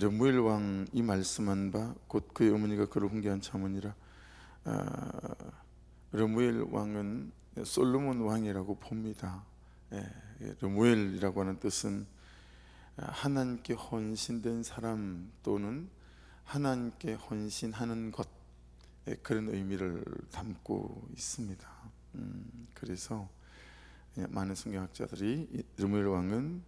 르무엘 왕 이 말씀한 바 곧 그의 어머니가 그를 훈계한 자문이라. 르무엘 왕은 솔로몬 왕이라고 봅니다. 르무엘이라고 하는 뜻은 하나님께 헌신된 사람 또는 하나님께 헌신하는 것, 그런 의미를 담고 있습니다. 그래서 많은 성경학자들이 르무엘 왕은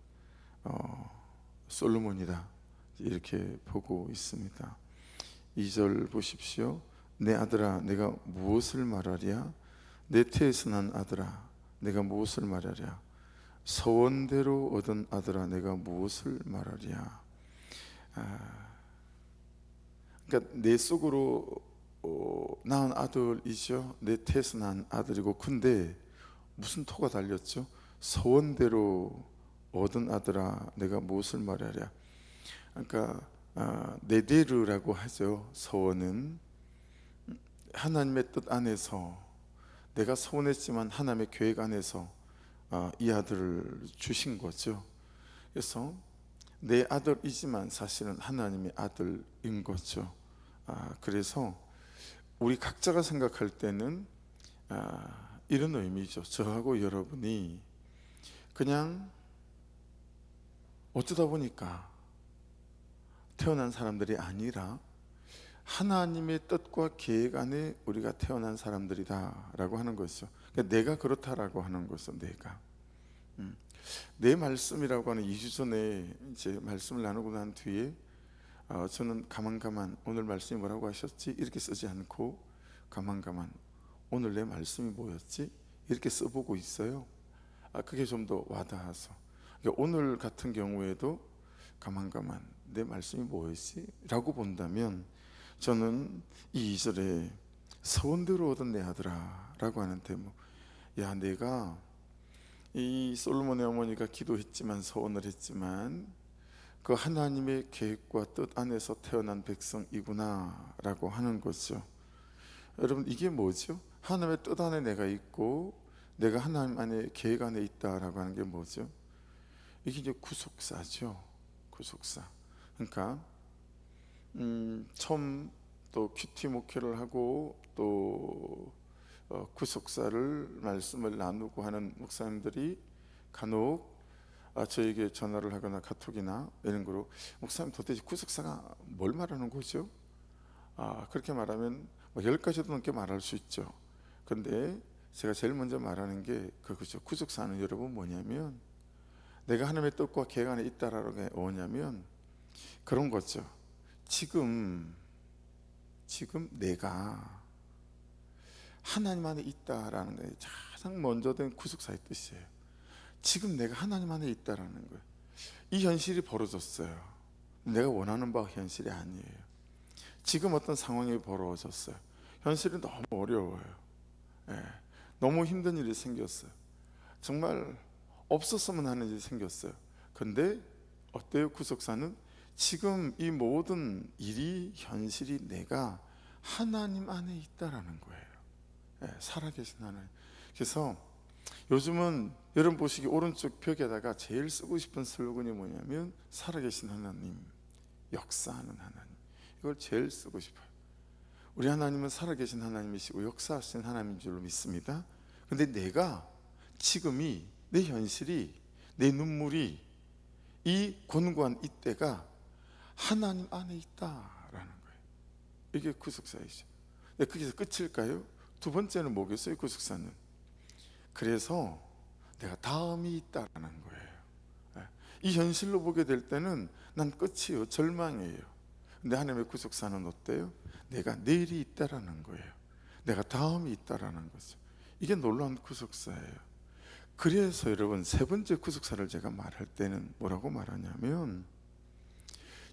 솔로몬이다 이렇게 보고 있습니다. 2절 보십시오. 내 아들아 내가 무엇을 말하랴? 내 태에서 난 아들아 내가 무엇을 말하랴? 서원대로 얻은 아들아 내가 무엇을 말하랴? 그러니까 내 속으로 낳은 아들이죠. 내 태에서 난 아들이고, 근데 무슨 토가 달렸죠? 서원대로 얻은 아들아 내가 무엇을 말하랴? 그러니까 네데르라고 하죠. 서원은 하나님의 뜻 안에서, 내가 서원했지만 하나님의 계획 안에서 이 아들을 주신 거죠. 그래서 내 아들이지만 사실은 하나님의 아들인 거죠. 그래서 우리 각자가 생각할 때는 이런 의미죠. 저하고 여러분이 그냥 어쩌다 보니까 태어난 사람들이 아니라 하나님의 뜻과 계획 안에 우리가 태어난 사람들이다 라고 하는 것이죠. 그러니까 내가 그렇다라고 하는 것이죠. 내 말씀이라고 하는 2주 전에 이제 말씀을 나누고 난 뒤에 저는 가만 오늘 말씀이 뭐라고 하셨지? 이렇게 쓰지 않고 가만 오늘 내 말씀이 뭐였지? 이렇게 써보고 있어요. 그게 좀 더 와닿아서. 그러니까 오늘 같은 경우에도 가만 내 말씀이 뭐였지? 라고 본다면 저는 이 2절에 서원대로 얻은 내 아들아 라고 하는 대목, 내가 이 솔로몬의 어머니가 기도했지만 서원을 했지만 그 하나님의 계획과 뜻 안에서 태어난 백성이구나 라고 하는 거죠. 여러분, 이게 뭐죠? 하나님의 뜻 안에 내가 있고 내가 하나님 안에 계획 안에 있다라고 하는 게 뭐죠? 이게 이제 구속사죠. 구속사. 그러니까 처음 또 큐티 목회를 하고 또 구속사를 말씀을 나누고 하는 목사님들이 간혹 저에게 전화를 하거나 카톡이나 이런 거로, 목사님 도대체 구속사가 뭘 말하는 거죠? 그렇게 말하면 10가지도 넘게 말할 수 있죠. 근데 제가 제일 먼저 말하는 게 그거죠. 구속사는 여러분 뭐냐면, 내가 하나님의 뜻과 계획 안에 있다라는 게 뭐냐면 그런 거죠. 지금 내가 하나님 안에 있다라는 게 가장 먼저 된 구속사의 뜻이에요. 지금 내가 하나님 안에 있다라는 거예요. 이 현실이 벌어졌어요. 내가 원하는 바가 현실이 아니에요. 지금 어떤 상황이 벌어졌어요. 현실이 너무 어려워요. 너무 힘든 일이 생겼어요. 정말 없었으면 하는 일이 생겼어요. 근데 어때요? 구속사는 지금 이 모든 일이, 현실이 내가 하나님 안에 있다라는 거예요. 살아계신 하나님. 그래서 요즘은 여러분 보시기 오른쪽 벽에다가 제일 쓰고 싶은 슬로건이 뭐냐면 살아계신 하나님, 역사하는 하나님. 이걸 제일 쓰고 싶어요. 우리 하나님은 살아계신 하나님이시고 역사하신 하나님인 줄로 믿습니다. 근데 내가 지금이, 내 현실이, 내 눈물이, 이 곤고한 이때가 하나님 안에 있다라는 거예요. 이게 구속사이죠. 그게 끝일까요? 두 번째는 뭐겠어요? 구속사는 그래서 내가 다음이 있다라는 거예요. 이 현실로 보게 될 때는 난 끝이에요. 절망이에요. 근데 하나님의 구속사는 어때요? 내가 내일이 있다라는 거예요. 내가 다음이 있다라는 거죠. 이게 놀라운 구속사예요. 그래서 여러분, 세 번째 구속사를 제가 말할 때는 뭐라고 말하냐면,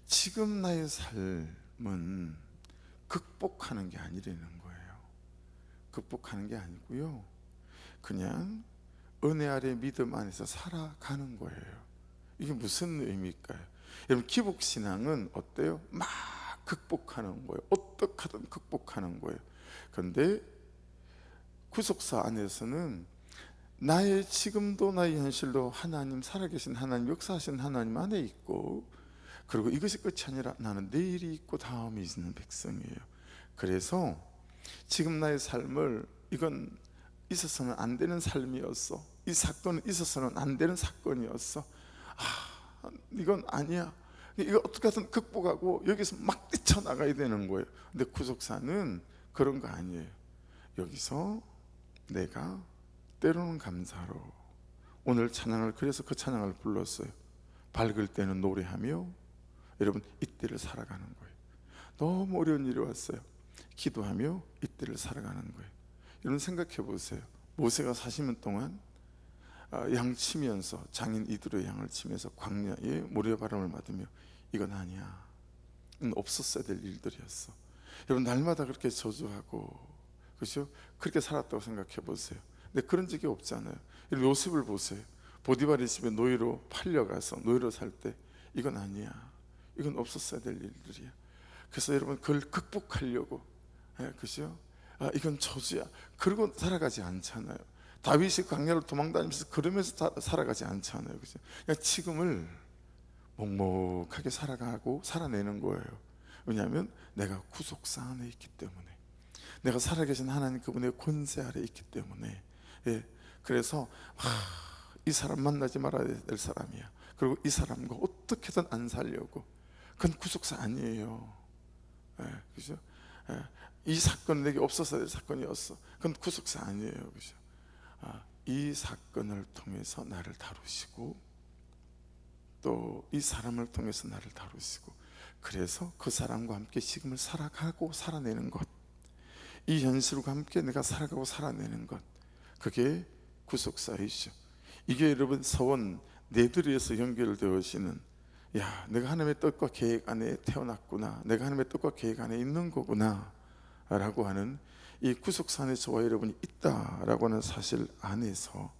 지금 나의 삶은 극복하는 게 아니라는 거예요. 극복하는 게 아니고요, 그냥 은혜 아래 믿음 안에서 살아가는 거예요. 이게 무슨 의미일까요? 여러분, 기복신앙은 어때요? 막 극복하는 거예요. 어떻게 하든 극복하는 거예요. 그런데 구속사 안에서는 나의 지금도 나의 현실도 하나님, 살아계신 하나님, 역사하신 하나님 안에 있고, 그리고 이것이 끝이 아니라 나는 내일이 있고 다음이 있는 백성이에요. 그래서 지금 나의 삶을, 이건 있어서는 안 되는 삶이었어, 이 사건은 있어서는 안 되는 사건이었어, 이건 아니야, 이거 어떻게든 극복하고 여기서 막 뛰쳐나가야 되는 거예요. 근데 구속사는 그런 거 아니에요. 여기서 내가 때로는 감사로, 오늘 찬양을, 그래서 그 찬양을 불렀어요. 밝을 때는 노래하며, 여러분 이때를 살아가는 거예요. 너무 어려운 일이 왔어요. 기도하며 이때를 살아가는 거예요. 여러분 생각해 보세요. 모세가 40년 동안 양 치면서, 장인 이드로의 양을 치면서 광야에 모래바람을 맞으며, 이건 아니야, 이건 없었어야 될 일들이었어. 여러분 날마다 그렇게 저주하고, 그렇죠? 그렇게 살았다고 생각해 보세요. 근데 그런 적이 없잖아요. 요셉을 보세요. 보디발의 집에 노예로 팔려가서 노예로 살 때, 이건 아니야, 이건 없었어야 될 일들이야. 그래서 여러분 그걸 극복하려고, 그죠? 이건 저주야, 그러고 살아가지 않잖아요. 다윗이 광야를 도망다니면서 그러면서 살아가지 않잖아요. 그죠? 그냥 지금을 묵묵하게 살아가고 살아내는 거예요. 왜냐하면 내가 구속사 안에 있기 때문에, 내가 살아계신 하나님 그분의 권세 아래 있기 때문에. 그래서 이 사람 만나지 말아야 될 사람이야, 그리고 이 사람과 어떻게든 안 살려고, 그건 구속사 아니에요. 그죠? 이 사건은 내게 없어서야 될 사건이었어, 그건 구속사 아니에요. 그죠? 이 사건을 통해서 나를 다루시고, 또 이 사람을 통해서 나를 다루시고, 그래서 그 사람과 함께 지금을 살아가고 살아내는 것, 이 현실과 함께 내가 살아가고 살아내는 것, 그게 구속사이죠. 이게 여러분 서원 네드리에서 연결되어지는, 야, 내가 하나님의 뜻과 계획 안에 태어났구나, 내가 하나님의 뜻과 계획 안에 있는 거구나 라고 하는, 이 구속사 안에 저와 여러분이 있다라고 하는 사실 안에서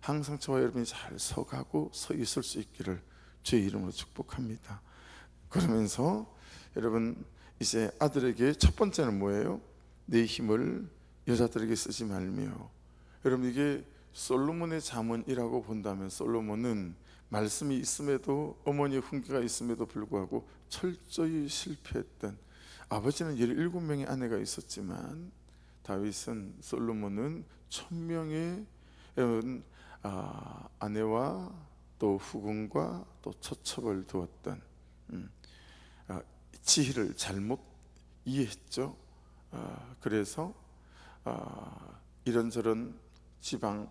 항상 저와 여러분이 잘 서가고 서 있을 수 있기를 주의 이름으로 축복합니다. 그러면서 여러분 이제 아들에게 첫 번째는 뭐예요? 내 힘을 여자들에게 쓰지 말며. 여러분 이게 솔로몬의 잠언이라고 본다면, 솔로몬은 말씀이 있음에도, 어머니의 훈계가 있음에도 불구하고 철저히 실패했던, 아버지는 17명의 아내가 있었지만 다윗은, 솔로몬은 1000명의 아내와 또 후궁과 또 처첩을 두었던, 지혜를 잘못 이해했죠. 그래서 이런저런 지방,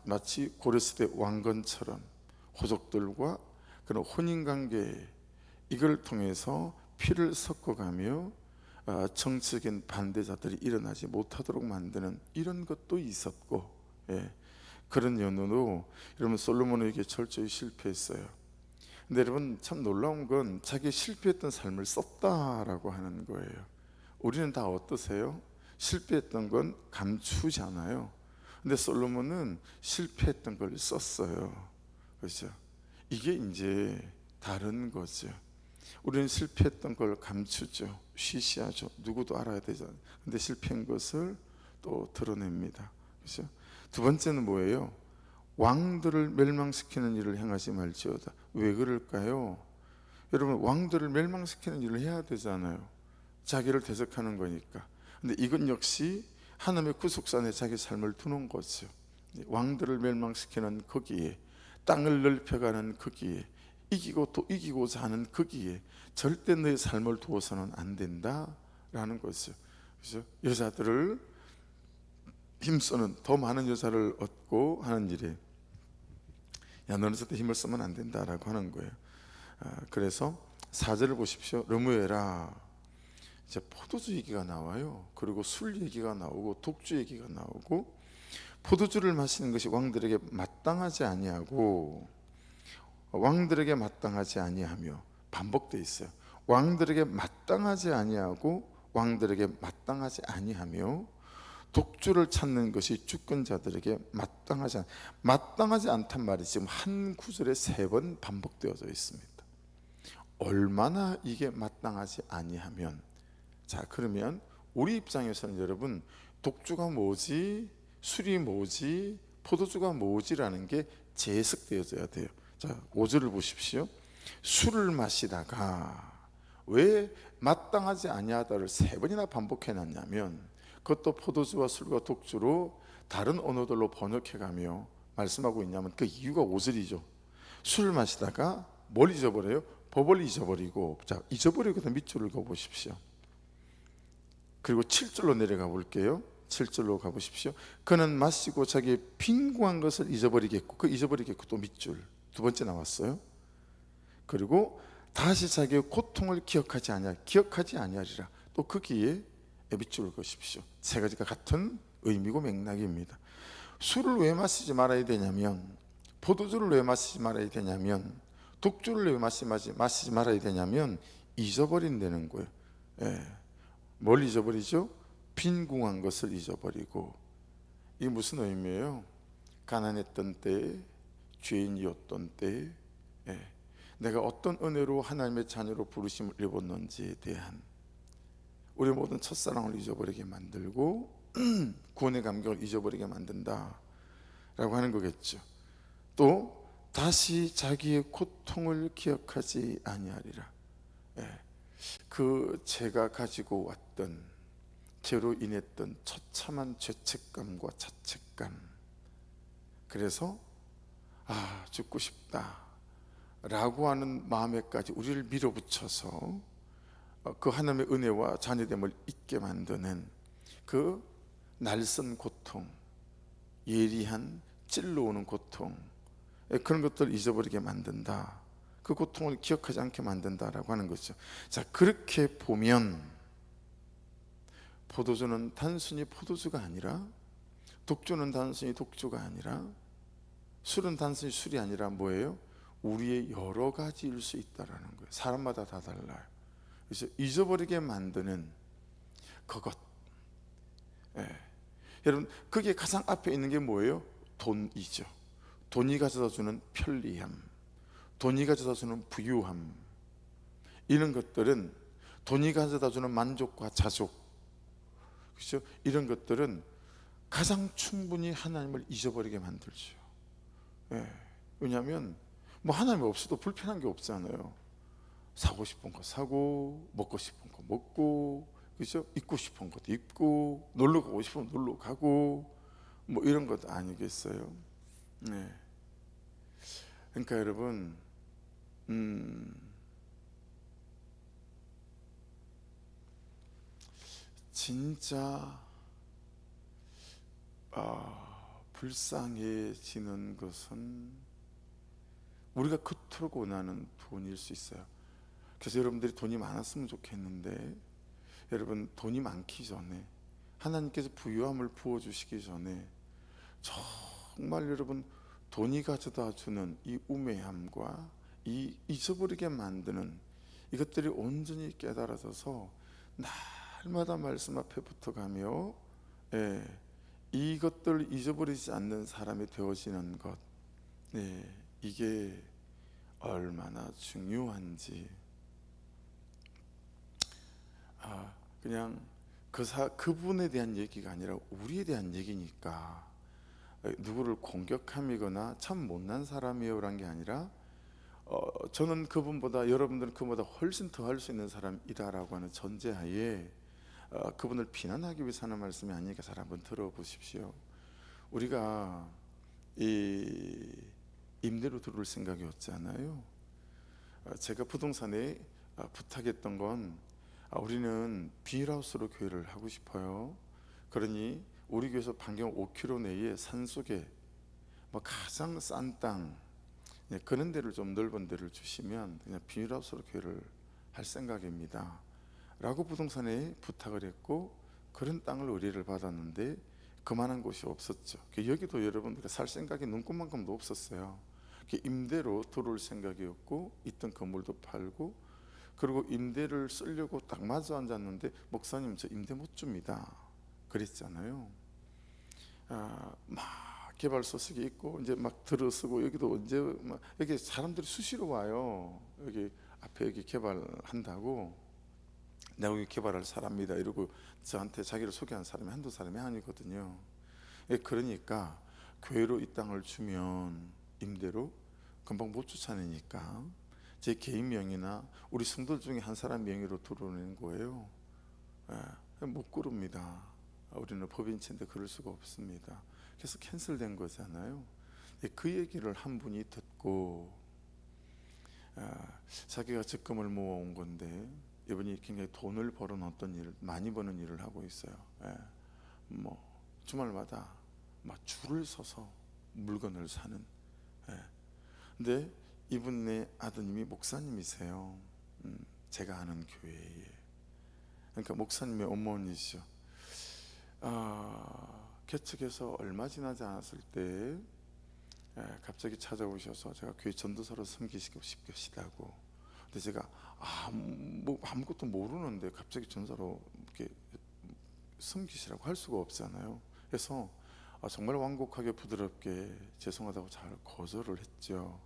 마치 고려시대 왕건처럼 호족들과 그런 혼인관계, 이걸 통해서 피를 섞어가며 정치적인 반대자들이 일어나지 못하도록 만드는 이런 것도 있었고, 그런 연유로 여러분 솔로몬에게 철저히 실패했어요. 근데 여러분 참 놀라운 건 자기 실패했던 삶을 썼다라고 하는 거예요. 우리는 다 어떠세요? 실패했던 건 감추잖아요. 근데 솔로몬은 실패했던 걸 썼어요. 그렇죠? 이게 이제 다른 거죠. 우리는 실패했던 걸 감추죠, 쉬쉬하죠, 누구도 알아야 되잖아요. 근데 실패한 것을 또 드러냅니다. 그렇죠? 두 번째는 뭐예요? 왕들을 멸망시키는 일을 행하지 말지어다. 왜 그럴까요? 여러분 왕들을 멸망시키는 일을 해야 되잖아요. 자기를 대적하는 거니까. 근데 이건 역시 하나님의 구속사 안에 자기 삶을 두는 거죠. 왕들을 멸망시키는 거기에, 땅을 넓혀가는 거기에, 이기고 또 이기고자 하는 거기에 절대 너의 삶을 두어서는 안 된다라는 거죠. 그래서 여자들을 힘쓰는, 더 많은 여자를 얻고 하는 일에, 야, 너는 절대 힘을 쓰면 안 된다라고 하는 거예요. 그래서 4절을 보십시오. 르무엘아, 이제 포도주 얘기가 나와요. 그리고 술 얘기가 나오고 독주 얘기가 나오고, 포도주를 마시는 것이 왕들에게 마땅하지 아니하고, 왕들에게 마땅하지 아니하며, 반복되어 있어요. 왕들에게 마땅하지 아니하고 왕들에게 마땅하지 아니하며, 독주를 찾는 것이 주권자들에게 마땅하지 않단 말이 지금 한 구절에 3번 반복되어져 있습니다. 얼마나 이게 마땅하지 아니하면, 자 그러면 우리 입장에서는 여러분 독주가 뭐지, 술이 뭐지, 포도주가 뭐지라는 게 재해석되어져야 돼요. 자 5절을 보십시오. 술을 마시다가 왜 마땅하지 아니하다를 3번이나 반복해 놨냐면, 그것도 포도주와 술과 독주로 다른 언어들로 번역해가며 말씀하고 있냐면 그 이유가 오슬이죠. 술을 마시다가 뭘 잊어버려요? 법을 잊어버리고. 자, 잊어버리고 밑줄을 그어보십시오. 그리고 7절로 내려가 볼게요. 7절로 가보십시오. 그는 마시고 자기의 빈궁한 것을 잊어버리겠고, 그 잊어버리겠고 또 밑줄 두 번째 나왔어요. 그리고 다시 자기의 고통을 기억하지 아니하리라. 또 거기에 밑줄을 그으십시오. 세 가지가 같은 의미고 맥락입니다. 술을 왜 마시지 말아야 되냐면, 포도주를 왜 마시지 말아야 되냐면, 독주를 왜 마시지 말아야 되냐면 잊어버린다는 거예요. 뭘 잊어버리죠? 빈궁한 것을 잊어버리고. 이게 무슨 의미예요? 가난했던 때, 죄인이었던 때, 내가 어떤 은혜로 하나님의 자녀로 부르심을 입었는지에 대한 우리 모든 첫사랑을 잊어버리게 만들고 구원의 감격을 잊어버리게 만든다 라고 하는 거겠죠. 또 다시 자기의 고통을 기억하지 아니하리라. 그 제가 가지고 왔던 죄로 인했던 처참한 죄책감과 자책감, 그래서 죽고 싶다 라고 하는 마음에까지 우리를 밀어붙여서 그 하나님의 은혜와 자녀됨을 잊게 만드는 그 날선 고통, 예리한 찔러오는 고통, 그런 것들을 잊어버리게 만든다. 그 고통을 기억하지 않게 만든다라고 하는 거죠. 자, 그렇게 보면 포도주는 단순히 포도주가 아니라, 독주는 단순히 독주가 아니라, 술은 단순히 술이 아니라 뭐예요? 우리의 여러 가지일 수 있다라는 거예요. 사람마다 다 달라요. 그래서 잊어버리게 만드는 그것. 여러분, 그게 가장 앞에 있는 게 뭐예요? 돈이죠. 돈이 가져다 주는 편리함, 돈이 가져다 주는 부유함, 이런 것들은, 돈이 가져다 주는 만족과 자족, 그렇죠? 이런 것들은 가장 충분히 하나님을 잊어버리게 만들죠. 왜냐하면 뭐 하나님 없어도 불편한 게 없잖아요. 사고 싶은 거 사고, 먹고 싶은 거 먹고, 그렇죠? 입고 싶은 것도 입고, 놀러 가고 싶으면 놀러 가고, 뭐 이런 것 아니겠어요? 그러니까 여러분, 진짜 불쌍해지는 것은 우리가 그토록 원하는 돈일 수 있어요. 그래서 여러분들이 돈이 많았으면 좋겠는데, 여러분, 돈이 많기 전에, 하나님께서 부유함을 부어주시기 전에 정말 여러분, 돈이 가져다 주는 이 우매함과 이 잊어버리게 만드는 이것들이 온전히 깨달아져서 날마다 말씀 앞에 붙어가며 이것들을 잊어버리지 않는 사람이 되어지는 것, 이게 얼마나 중요한지. 그냥 그분에 대한 얘기가 아니라 우리에 대한 얘기니까, 누구를 공격함이거나 참 못난 사람이에요 라는 게 아니라, 저는 그분보다, 여러분들은 그분보다 훨씬 더 할 수 있는 사람이다라고 하는 전제하에 그분을 비난하기 위해서 하는 말씀이 아니니까 잘 한번 들어보십시오. 우리가 이 임대로 들어올 생각이었잖아요. 제가 부동산에 부탁했던 건, 우리는 비닐하우스로 교회를 하고 싶어요. 그러니 우리 교회에서 반경 5km 내에 산속에 뭐 가장 싼 땅, 그런 데를, 좀 넓은 데를 주시면 그냥 비닐하우스로 교회를 할 생각입니다 라고 부동산에 부탁을 했고, 그런 땅을 의뢰를 받았는데 그만한 곳이 없었죠. 여기도 여러분 살 생각이 눈꽃만큼도 없었어요. 임대로 들어올 생각이었고, 있던 건물도 팔고, 그리고 임대를 쓰려고 딱 마주 앉았는데, 목사님 저 임대 못 줍니다 그랬잖아요. 막 개발 소식이 있고, 이제 막 들어서고, 여기도 이제 막 여기 사람들이 수시로 와요. 여기 앞에 여기 개발한다고, 내가 여기 개발할 사람입니다 이러고 저한테 자기를 소개한 사람이 한두 사람이 아니거든요. 그러니까 교회로 이 땅을 주면 임대로 금방 못 쫓아내니까 제 개인 명의나 우리 성도 중에 한 사람 명의로 들어오는 거예요. 못 그럽니다. 우리는 법인체인데 그럴 수가 없습니다. 그래서 캔슬된 거잖아요. 그 얘기를 한 분이 듣고 자기가 적금을 모아온 건데 이분이 굉장히 돈을 벌어놓던 일, 많이 버는 일을 하고 있어요. 뭐 주말마다 막 줄을 서서 물건을 사는. 근데 이분의 아드님이 목사님이세요. 제가 아는 교회에. 그러니까 목사님의 어머니시죠. 개척해서 얼마 지나지 않았을 때 갑자기 찾아오셔서 제가 교회 전도사로 섬기시고 싶으시다고. 근데 제가 뭐 아무것도 모르는데 갑자기 전사로 이렇게 섬기시라고 할 수가 없잖아요. 그래서 정말 완곡하게 부드럽게 죄송하다고 잘 거절을 했죠.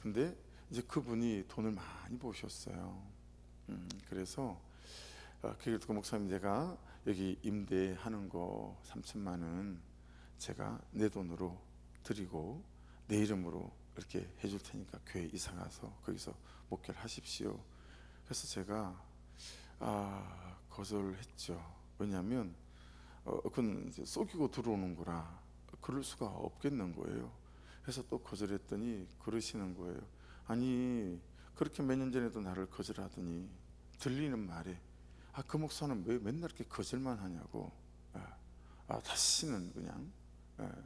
근데 이제 그분이 돈을 많이 버셨어요. 그래서 그래도 목사님, 제가 여기 임대하는 거 3천만 원 제가 내 돈으로 드리고 내 이름으로 이렇게 해줄 테니까 교회 이사 가서 거기서 목회를 하십시오. 그래서 제가 거절을 했죠. 왜냐하면 그건 이제 속이고 들어오는 거라 그럴 수가 없겠는 거예요. 그래서 또 거절했더니 그러시는 거예요. 아니, 그렇게 몇 년 전에도 나를 거절하더니 들리는 말에 그 목사는 왜 맨날 이렇게 거절만 하냐고. 다시는 그냥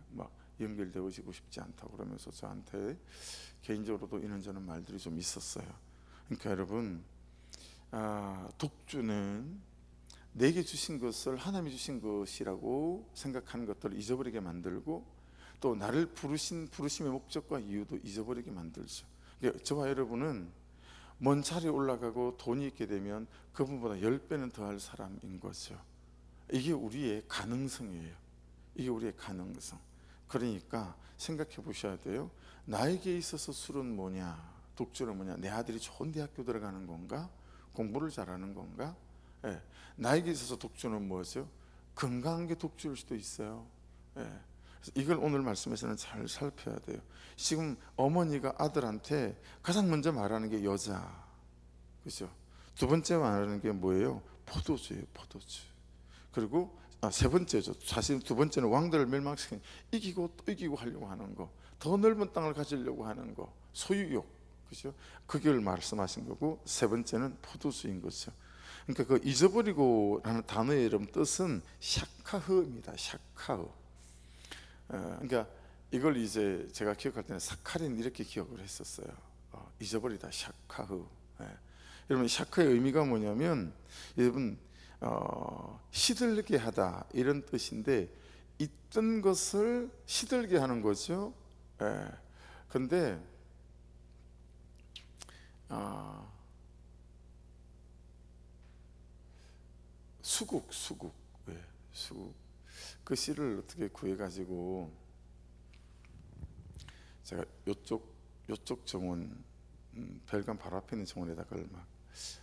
막 연결되어지고 싶지 않다고 그러면서 저한테 개인적으로도 이런저런 말들이 좀 있었어요. 그러니까 여러분, 독주는 내게 주신 것을 하나님이 주신 것이라고 생각하는 것들을 잊어버리게 만들고, 또 나를 부르심의 목적과 이유도 잊어버리게 만들죠. 저와 여러분은 먼 자리에 올라가고 돈이 있게 되면 그분보다 10배는 더할 사람인 거죠. 이게 우리의 가능성이에요. 이게 우리의 가능성. 그러니까 생각해 보셔야 돼요. 나에게 있어서 술은 뭐냐, 독주는 뭐냐, 내 아들이 좋은 대학교 들어가는 건가, 공부를 잘하는 건가? 나에게 있어서 독주는 뭐죠? 건강한 게 독주일 수도 있어요. 그래서 이걸 오늘 말씀에서는 잘 살펴야 돼요. 지금 어머니가 아들한테 가장 먼저 말하는 게 여자, 그죠? 두 번째 말하는 게 뭐예요? 포도주예요, 포도주. 그리고 세 번째죠. 사실 두 번째는 왕들을 멸망시키는, 이기고 또 이기고 하려고 하는 거, 더 넓은 땅을 가지려고 하는 거, 소유욕, 그죠? 그걸 말씀하신 거고, 세 번째는 포도주인 거죠. 그러니까 그 잊어버리고라는 단어의 이름 뜻은 샤카흐입니다. 샤카흐. 그러니까 이걸 이제 제가 기억할 때는 사카린 이렇게 기억을 했었어요. 잊어버리다, 샤카흐. 여러분, 샤카의 의미가 뭐냐면, 여러분, 시들게 하다 이런 뜻인데, 있던 것을 시들게 하는 거죠. 근데 수국. 그 씨를 어떻게 구해가지고 제가 요쪽 정원, 별관 바로 앞에 있는 정원에다 그걸 막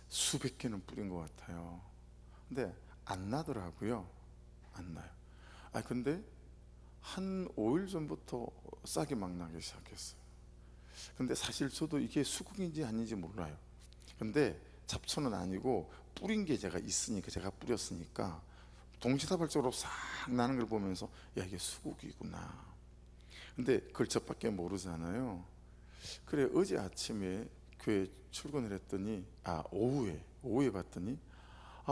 수백 개는 뿌린 것 같아요. 근데 안 나더라고요. 안 나요. 근데 한 5일 전부터 싹이 막 나기 시작했어요. 근데 사실 저도 이게 수국인지 아닌지 몰라요. 근데 잡초는 아니고 뿌린 게 제가 있으니까, 제가 뿌렸으니까 동시다발적으로 싹 나는 걸 보면서, 야, 이게 수국이구나. 근데 그걸 저밖에 모르잖아요. 그래, 어제 아침에 교회 출근을 했더니 오후에 봤더니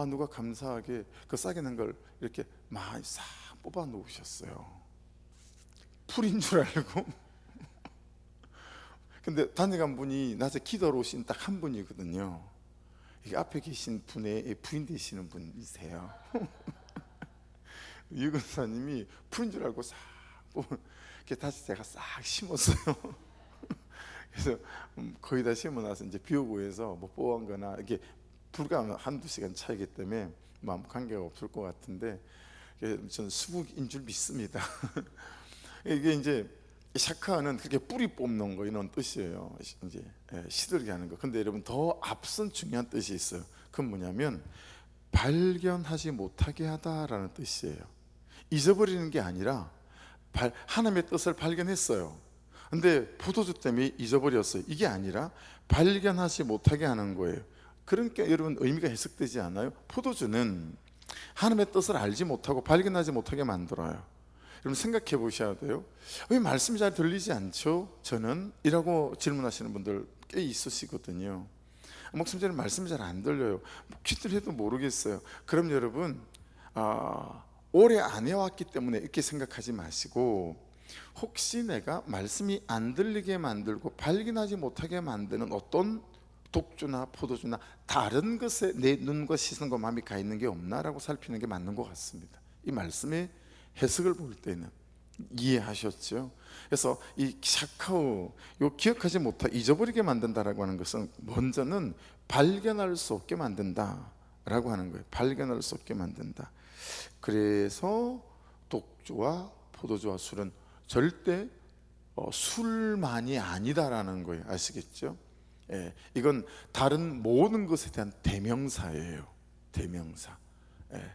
누가 감사하게 그 싹이 난 걸 이렇게 많이 싹 뽑아 놓으셨어요. 풀인 줄 알고. 근데 다녀간 분이 낮에 기도하러 오신 딱 한 분이거든요. 이게 앞에 계신 분의 부인 되시는 분이세요. 유근사님이 풀인 줄 알고 싹 뽑은, 다시 제가 싹 심었어요. 그래서 거의 다 심어 놔서 이제 비 오고 해서 뭐 뽑은 거나, 이게 불과 한두 시간 차이기 때문에 아무 관계가 없을 것 같은데, 저는 수국인 줄 믿습니다. 이게 이제 샤카는 그렇게 뿌리 뽑는 거 이런 뜻이에요. 이제 시들게 하는 거. 근데 여러분, 더 앞선 중요한 뜻이 있어요. 그건 뭐냐면 발견하지 못하게 하다라는 뜻이에요. 잊어버리는 게 아니라 하나님의 뜻을 발견했어요. 근데 포도주 때문에 잊어버렸어요. 이게 아니라 발견하지 못하게 하는 거예요. 그러니까 여러분 의미가 해석되지 않아요? 포도주는 하나님의 뜻을 알지 못하고 발견하지 못하게 만들어요. 여러분 생각해 보셔야 돼요. 왜 말씀이 잘 들리지 않죠? 저는 이라고 질문하시는 분들 꽤 있으시거든요. 목사님 저는 말씀이 잘 안 들려요. 귀들해도 모르겠어요. 그럼 여러분 오래 안 해왔기 때문에 이렇게 생각하지 마시고, 혹시 내가 말씀이 안 들리게 만들고 발견하지 못하게 만드는 어떤 독주나 포도주나 다른 것에 내 눈과 시선과 마음이 가 있는 게 없나라고 살피는 게 맞는 것 같습니다. 이 말씀의 해석을 볼 때는 이해하셨죠? 그래서 이 샤카오, 요 기억하지 못하 잊어버리게 만든다라고 하는 것은 먼저는 발견할 수 없게 만든다라고 하는 거예요. 발견할 수 없게 만든다. 그래서 독주와 포도주와 술은 절대 술만이 아니다라는 거예요. 아시겠죠? 예, 이건 다른 모든 것에 대한 대명사예요. 대명사. 예,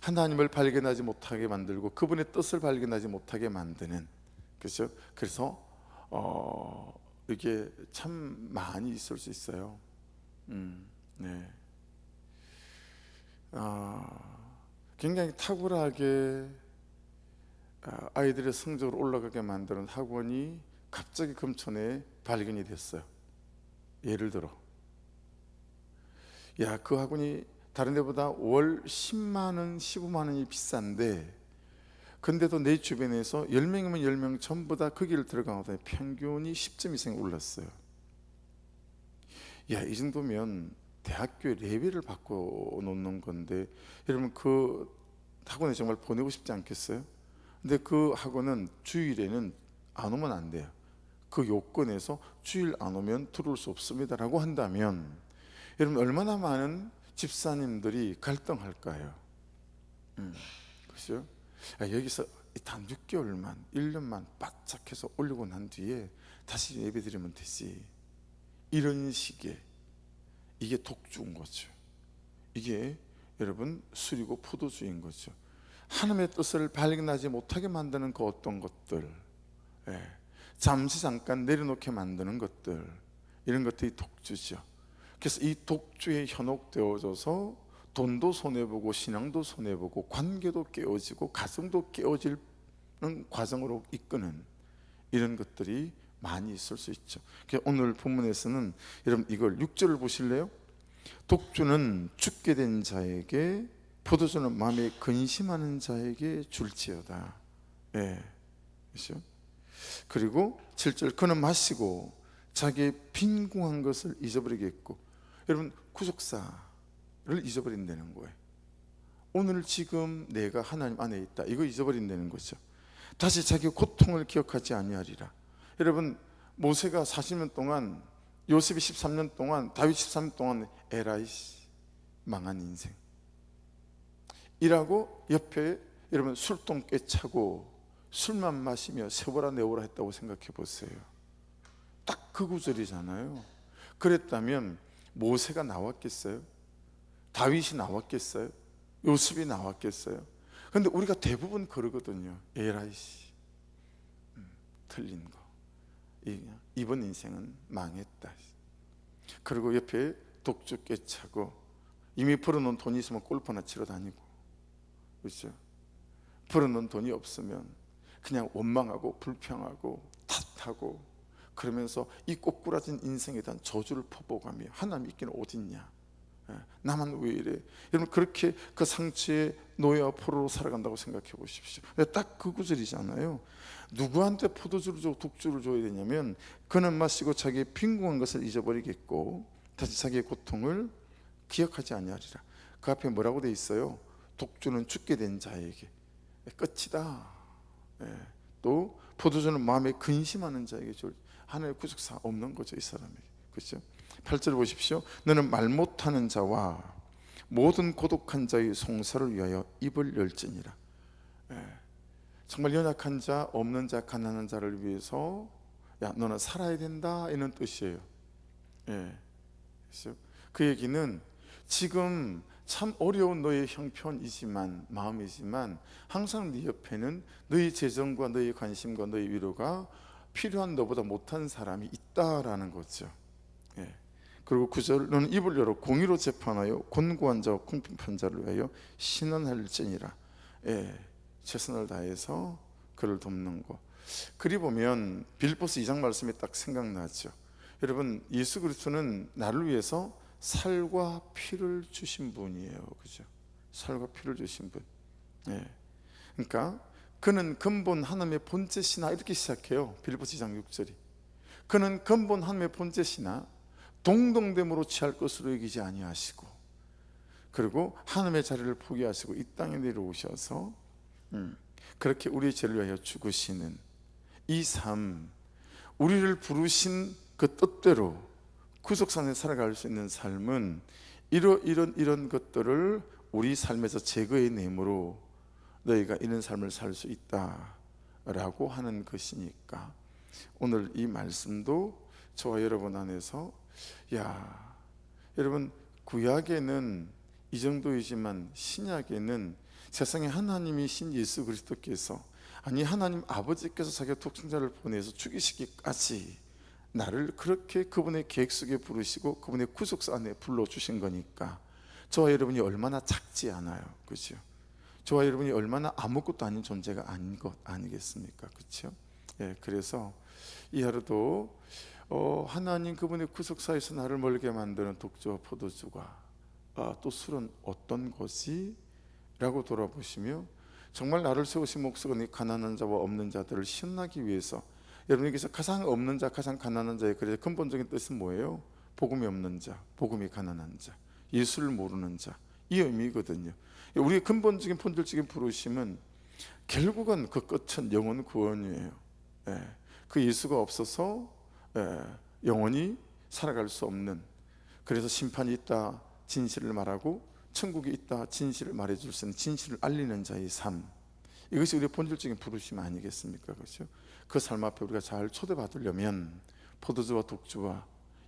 하나님을 발견하지 못하게 만들고 그분의 뜻을 발견하지 못하게 만드는, 그렇죠? 그래서 이게 참 많이 있을 수 있어요. 네. 굉장히 탁월하게 아이들의 성적을 올라가게 만드는 학원이 갑자기 금천에 발견이 됐어요. 예를 들어, 야, 그 학원이 다른 데보다 월 10만 원, 15만 원이 비싼데, 근데도 내 주변에서 10명이면 10명 전부 다 그 길을 들어가다 평균이 10점 이상 올랐어요. 야, 이 정도면 대학교에 레벨을 바꿔 놓는 건데, 여러분 그 학원에 정말 보내고 싶지 않겠어요? 근데 그 학원은 주일에는 안 오면 안 돼요. 그 요건에서 주일 안 오면 들어올 수 없습니다라고 한다면, 여러분 얼마나 많은 집사님들이 갈등할까요? 그렇죠? 여기서 단 6개월만 1년만 바짝 해서 올리고 난 뒤에 다시 예배 드리면 되지, 이런 식의, 이게 독주인 거죠. 이게 여러분 술이고 포도주인 거죠. 하나님의 뜻을 발견하지 못하게 만드는 그 어떤 것들, 잠시 잠깐 내려놓게 만드는 것들, 이런 것들이 독주죠. 그래서 이 독주에 현혹되어져서 돈도 손해보고 신앙도 손해보고 관계도 깨어지고 가정도 깨어지는 과정으로 이끄는 이런 것들이 많이 있을 수 있죠. 오늘 본문에서는 여러분 이걸 6절을 보실래요? 독주는 죽게 된 자에게, 포도주는 마음에 근심하는 자에게 줄지어다. 그렇죠? 그리고 7절, 그는 마시고 자기의 빈궁한 것을 잊어버리겠고, 여러분 구속사를 잊어버린다는 거예요. 오늘 지금 내가 하나님 안에 있다, 이거 잊어버린다는 거죠. 다시 자기 고통을 기억하지 아니하리라. 여러분 모세가 40년 동안, 요셉이 13년 동안, 다윗 13년 동안 에라이 망한 인생 이라고 옆에 여러분 술동 꿰차고 술만 마시며 세워라 내오라 했다고 생각해 보세요. 딱 그 구절이잖아요. 그랬다면 모세가 나왔겠어요? 다윗이 나왔겠어요? 요셉이 나왔겠어요? 그런데 우리가 대부분 그러거든요. 에라이씨, 틀린 거, 이번 인생은 망했다. 그리고 옆에 독주 꿰차고, 이미 벌어놓은 돈이 있으면 골프나 치러 다니고, 그렇죠? 벌어놓은 돈이 없으면 그냥 원망하고 불평하고 탓하고, 그러면서 이 꼬꾸라진 인생에 대한 저주를 퍼부어가며 하나님 있기는 어딨냐, 나만 왜 이래. 여러분 그렇게 그 상처에 노예와 포로로 살아간다고 생각해 보십시오. 딱 그 구절이잖아요. 누구한테 포도주를 주고 독주를 줘야 되냐면, 그는 마시고 자기의 빈궁한 것을 잊어버리겠고 다시 자기의 고통을 기억하지 아니하리라. 그 앞에 뭐라고 돼 있어요? 독주는 죽게 된 자에게 끝이다. 또 포도주는 마음에 근심하는 자에게 줄, 하나의 구속사 없는 거죠, 이 사람에게. 그렇죠? 8절 보십시오. 너는 말 못하는 자와 모든 고독한 자의 송사를 위하여 입을 열지니라. 정말 연약한 자, 없는 자, 가난한 자를 위해서 야 너는 살아야 된다, 이런 뜻이에요. 그렇죠? 그 얘기는 지금 참 어려운 너의 형편이지만, 마음이지만 항상 네 옆에는 너의 재정과 너의 관심과 너의 위로가 필요한 너보다 못한 사람이 있다라는 거죠. 예. 그리고 9절 너는 입을 열어 공의로 재판하여 곤고한 자와 공평한 자를 위하여 신원할지니라. 예. 최선을 다해서 그를 돕는 거. 그리 보면 빌립보서 2장 말씀이 딱 생각나죠. 여러분, 예수 그리스도는 나를 위해서 살과 피를 주신 분이에요. 그죠? 살과 피를 주신 분. 예. 그러니까 그는 근본 하나님의 본체시나, 이렇게 시작해요. 빌립보서 2장 6절이. 그는 근본 하나님의 본체시나 동등됨으로 취할 것으로 여기지 아니하시고, 그리고 하나님의 자리를 포기하시고 이 땅에 내려오셔서 그렇게 우리의 죄를 위하여 죽으시는 이 삶, 우리를 부르신 그 뜻대로 구속산에 살아갈 수 있는 삶은 이런 것들을 우리 삶에서 제거해내므로 너희가 이런 삶을 살 수 있다라고 하는 것이니까, 오늘 이 말씀도 저와 여러분 안에서, 야, 여러분, 구약에는 이 정도이지만 신약에는 세상에 하나님이신 예수 그리스도께서, 아니 하나님 아버지께서 자기의 독생자를 보내서 죽이시기까지 나를 그렇게 그분의 계획 속에 부르시고 그분의 구속사 안에 불러주신 거니까 저와 여러분이 얼마나 작지 않아요. 그렇죠? 저와 여러분이 얼마나 아무것도 아닌 존재가 아닌 것 아니겠습니까? 그렇죠? 예, 그래서 이 하루도 하나님 그분의 구속사에서 나를 멀게 만드는 독주와 포도주가 또 술은 어떤 것이? 라고 돌아보시며, 정말 나를 세우신 목적은 가난한 자와 없는 자들을 신나기 위해서, 여러분께서 가장 없는 자, 가장 가난한 자의 그래서 근본적인 뜻은 뭐예요? 복음이 없는 자, 복음이 가난한 자, 예수를 모르는 자, 이 의미거든요. 우리의 근본적인 본질적인 부르심은 결국은 그 끝은 영혼 구원이에요. 예. 그 예수가 없어서 영원히 살아갈 수 없는, 그래서 심판이 있다 진실을 말하고 천국이 있다 진실을 말해줄 수 있는 진실을 알리는 자의 삶, 이것이 우리의 본질적인 부르심 아니겠습니까? 그렇죠? 그 삶 앞에 우리가 잘 초대받으려면 포도주와 독주와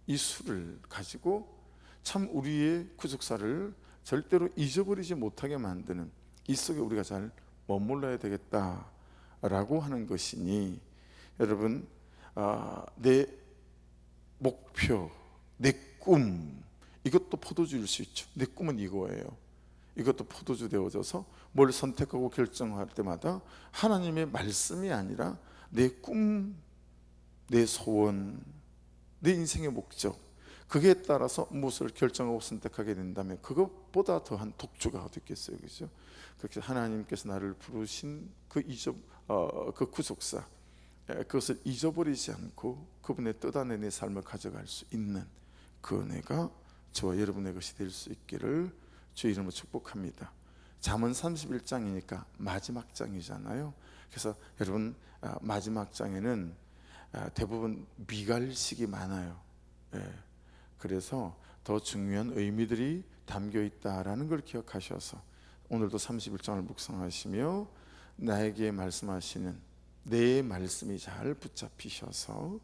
이 술을 가지고 참 우리의 구속사를 절대로 잊어버리지 못하게 만드는 이 속에 우리가 잘 머물러야 되겠다라고 하는 것이니, 여러분, 내 목표, 내 꿈, 이것도 포도주일 수 있죠. 내 꿈은 이거예요. 이것도 포도주 되어져서 뭘 선택하고 결정할 때마다 하나님의 말씀이 아니라 내 꿈, 내 소원, 내 인생의 목적, 그게 따라서 무엇을 결정하고 선택하게 된다면 그것보다 더한 독주가 어디 있겠어요. 그렇죠? 그렇게 하나님께서 나를 부르신 그 구속사, 그것을 잊어버리지 않고 그분의 뜻 안에 내 삶을 가져갈 수 있는 그 은혜가 저와 여러분의 것이 될 수 있기를 주의 이름으로 축복합니다. 잠언 31장이니까 마지막 장이잖아요. 그래서 여러분, 마지막 장에는 대부분 미갈식이 많아요. 그래서 더 중요한 의미들이 담겨 있다라는 걸 기억하셔서 오늘도 31장을 묵상하시며 나에게 말씀하시는 내 말씀이 잘 붙잡히셔서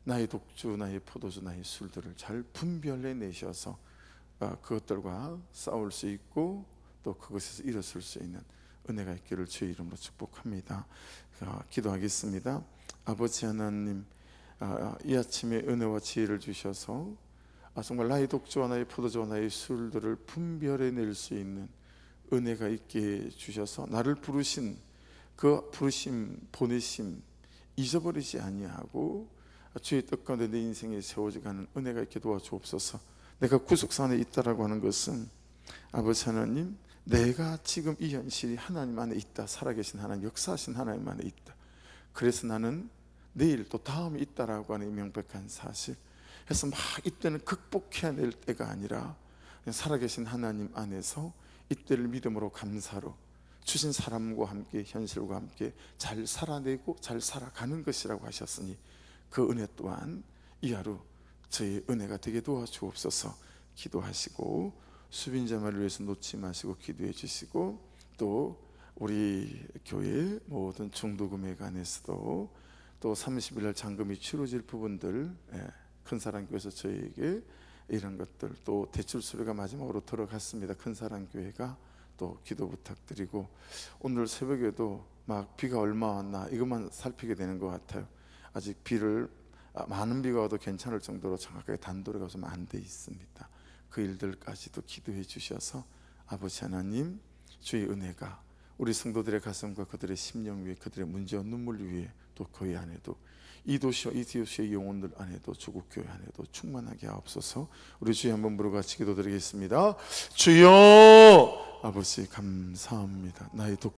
나의 독주, 나의 포도주, 나의 술들을 잘 분별해 내셔서 그것들과 싸울 수 있고 또 그것에서 일어설 수 있는 은혜가 있기를 주의 이름으로 축복합니다. 기도하겠습니다. 아버지 하나님, 이 아침에 은혜와 지혜를 주셔서 정말 나의 독주와 나의 포도주와 나의 술들을 분별해 낼 수 있는 은혜가 있게 주셔서 나를 부르신 그 부르심, 보내심 잊어버리지 아니하고 주의 뜻 가운데 내 인생에 세워져가는 은혜가 있게 도와주옵소서. 내가 구속사 안에 있다라고 하는 것은 아버지 하나님, 내가 지금 이 현실이 하나님 안에 있다, 살아계신 하나님, 역사하신 하나님 안에 있다, 그래서 나는 내일 또 다음이 있다라고 하는 명백한 사실, 그래서 막 이때는 극복해낼 때가 아니라 그냥 살아계신 하나님 안에서 이때를 믿음으로 감사로 주신 사람과 함께 현실과 함께 잘 살아내고 잘 살아가는 것이라고 하셨으니 그 은혜 또한 이 하루 저희 은혜가 되게 도와주옵소서. 기도하시고 수빈자만을 위해서 놓지 마시고 기도해 주시고, 또 우리 교회 모든 중도금에 관해서도 또 30일 날 잔금이 치러질 부분들, 큰사랑교회에서 저희에게 이런 것들, 또 대출 수료가 마지막으로 들어갔습니다. 큰사랑교회가 또 기도 부탁드리고, 오늘 새벽에도 막 비가 얼마 왔나 이것만 살피게 되는 것 같아요. 아직 비를 많은 비가 와도 괜찮을 정도로 정확하게 단도리가 좀 안 돼 있습니다. 그 일들까지도 기도해 주셔서 아버지 하나님, 주의 은혜가 우리 성도들의 가슴과 그들의 심령 위에, 그들의 문제와 눈물 위에, 또 교회 안에도, 이 도시와 이 도시의 영혼들 안에도, 조국 교회 안에도 충만하게 하옵소서. 우리 주여 한번 부르고 같이 기도드리겠습니다. 주여, 아버지 감사합니다. 나의